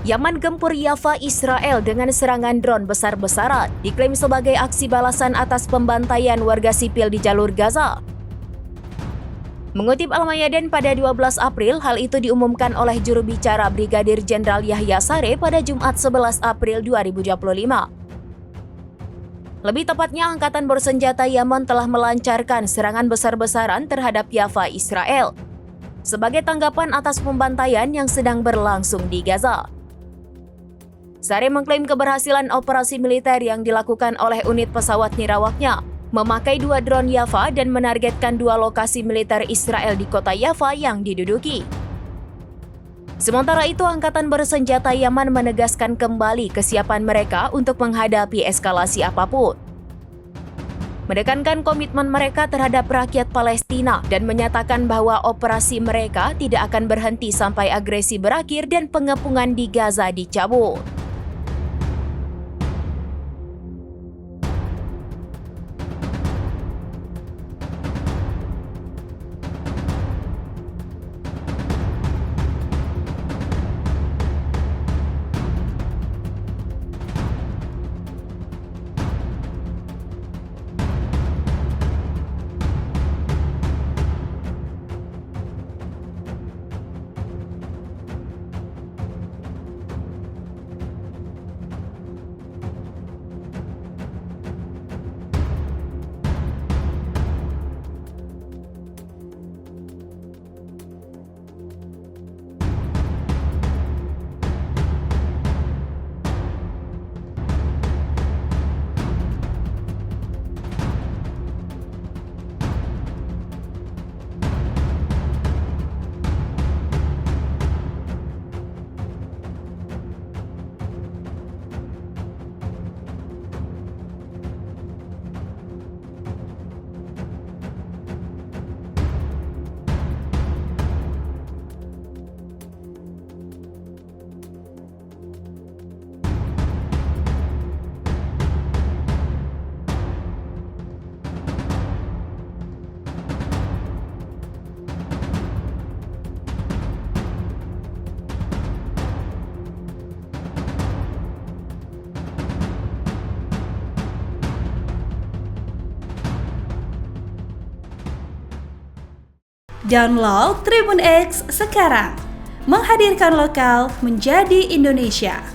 Yaman gempur Jaffa Israel dengan serangan drone besar-besaran, diklaim sebagai aksi balasan atas pembantaian warga sipil di jalur Gaza. Mengutip Al-Mayadin pada 12 April, hal itu diumumkan oleh juru bicara Brigadir Jenderal Yahya Saree pada Jumat 11 April 2025. Lebih tepatnya, Angkatan Bersenjata Yaman telah melancarkan serangan besar-besaran terhadap Jaffa Israel sebagai tanggapan atas pembantaian yang sedang berlangsung di Gaza. Saree mengklaim keberhasilan operasi militer yang dilakukan oleh unit pesawat nirawaknya memakai 2 drone Jaffa dan menargetkan 2 lokasi militer Israel di kota Jaffa yang diduduki. Sementara itu, Angkatan Bersenjata Yaman menegaskan kembali kesiapan mereka untuk menghadapi eskalasi apapun. Menekankan komitmen mereka terhadap rakyat Palestina dan menyatakan bahwa operasi mereka tidak akan berhenti sampai agresi berakhir dan pengepungan di Gaza dicabut. Download Tribun X sekarang, menghadirkan lokal menjadi Indonesia.